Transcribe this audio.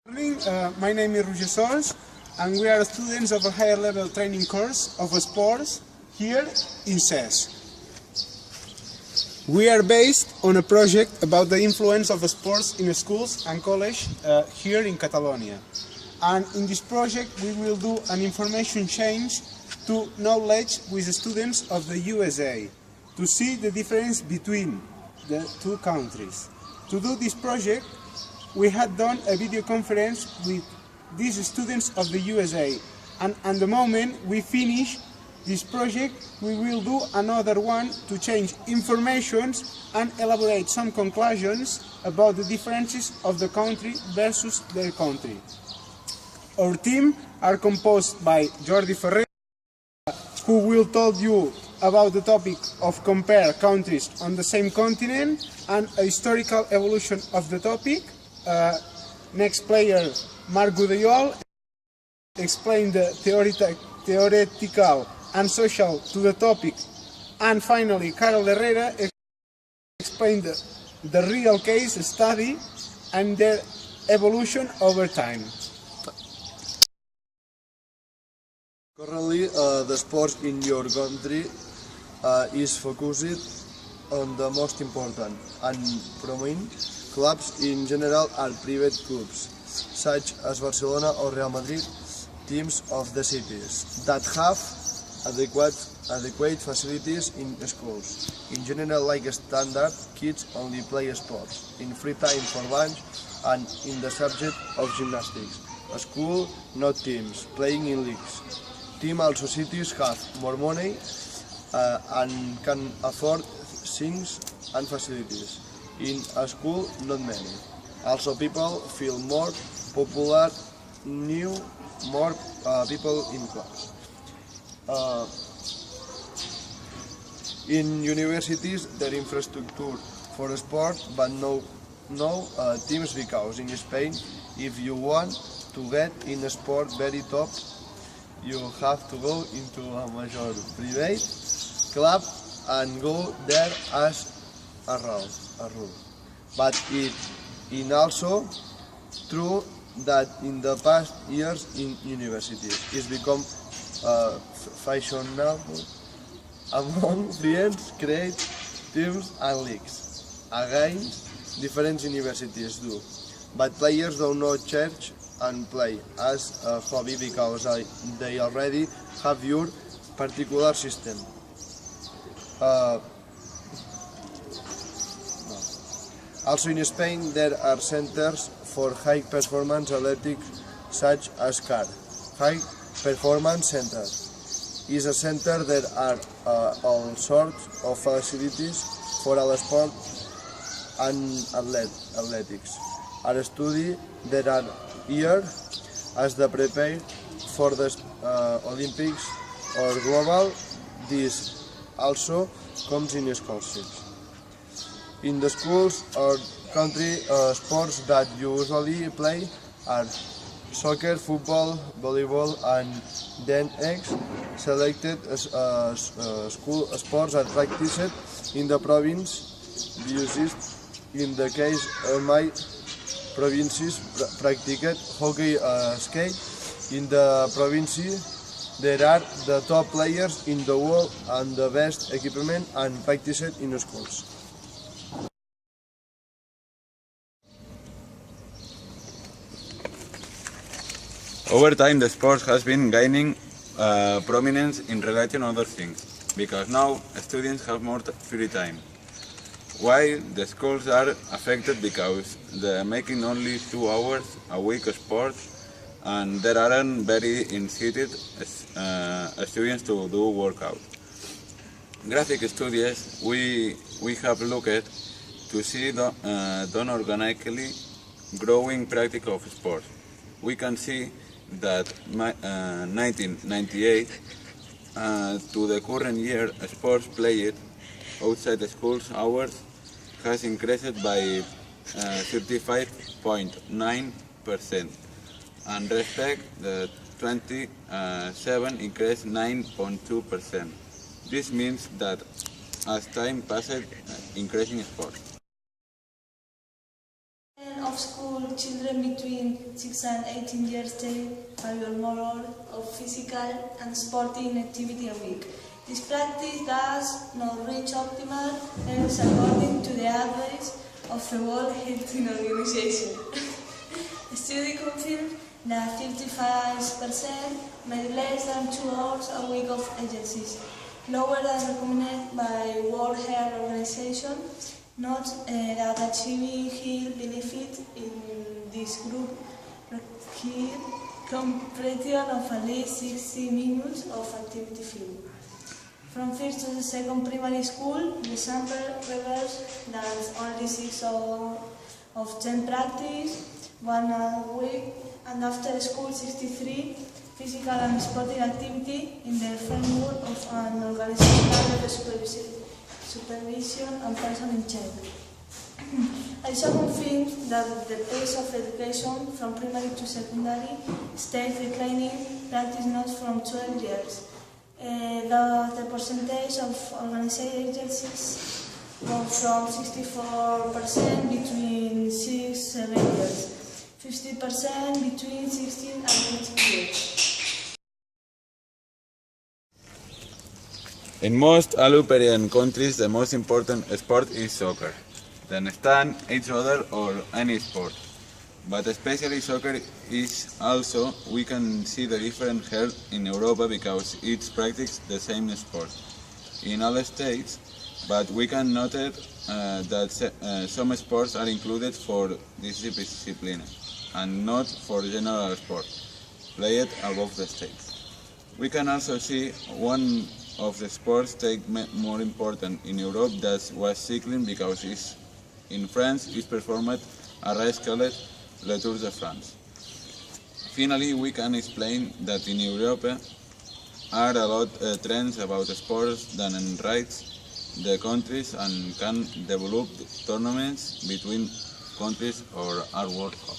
Morning, my name is Roger Sols, and we are students of a higher level training course of sports here in CES. We are based on a project about the influence of sports in schools and colleges here in Catalonia. And in this project we will do an information change to knowledge with the students of the USA to see the difference between the two countries. To do this project, we had done a video conference with these students of the USA, and at the moment we finish this project, we will do another one to change information and elaborate some conclusions about the differences of the country versus their country. Our team are composed by Jordi Ferrer, who will tell you about the topic of compare countries on the same continent and a historical evolution of the topic. Next player, Marc Gudellol, explain the theoretical and social to the topic. And finally, Carol Herrera explained the real case study and their evolution over time. Currently, the sports in your country is focused on the most important and prominent clubs in general are private clubs, such as Barcelona or Real Madrid, teams of the cities that have adequate facilities in schools. In general, like standard, kids only play sports in free time for lunch and in the subject of gymnastics. A school, not teams, playing in leagues. Team also cities have more money and can afford things and facilities. In a school, not many. Also, people feel more popular, more people in class. In universities, their infrastructure for sport, but no teams, because in Spain, if you want to get in a sport very top, you have to go into a major private club and go there as a rule. But it is also true that in the past years in universities it's become fashionable among friends create teams and leagues against different universities do. But players do not church and play as a hobby because they already have your particular system. Also in Spain there are centers for high performance athletics such as CAR. High Performance Center is a center that are all sorts of facilities for all sport and athletics. Are study that are here as they prepare for the Olympics or global. This also comes in scholarships. In the schools or country, sports that you usually play are soccer, football, volleyball, and then selected school sports are practiced in the province. In the case of my provinces, practiced hockey skate. In the province, there are the top players in the world and the best equipment and practiced in schools. Over time, the sport has been gaining prominence in relation to other things, because now students have more free time. While the schools are affected because they're making only 2 hours a week of sports, and there aren't very incited students to do workout. Graphic studies, we have looked to see the organically growing practice of sports. We can see that 1998 to the current year, sports played outside the schools hours has increased by 35.9%, and respect the 27 increased 9.2%. This means that as time passes, increasing sports. Of of school children between 6 and 18 years take 5 or more of physical and sporting activity a week. This practice does not reach optimal levels according to the advice of the World Health Organization. The study confirmed that 55% made less than 2 hours a week of exercise, lower than recommended by World Health Organization. Note that achieving health benefit in this group required completion of at least 60 minutes of activity field. From first to the second primary school, the sample reveals that only 6 of 10 practice, 1 a week, and after school 63 physical and sporting activity in the framework of an organizational supervision and person in charge. Also confirms that the pace of education from primary to secondary stays declining, practice not from 12 years. The percentage of organized exercises goes from 64% between 6-7 years, 50% between 16 and 20 years. In most Aluperian countries, the most important sport is soccer. Then stand each other or any sport. But especially soccer is also, we can see the different here in Europa because each practices the same sport in all states, but we can note that some sports are included for this discipline and not for general sport, played above the states. We can also see one of the sports take more important in Europe that was cycling because in France is performed a race called Le Tour de France. Finally, we can explain that in Europe are a lot trends about sports that enrich the countries and can develop tournaments between countries or are World Cup.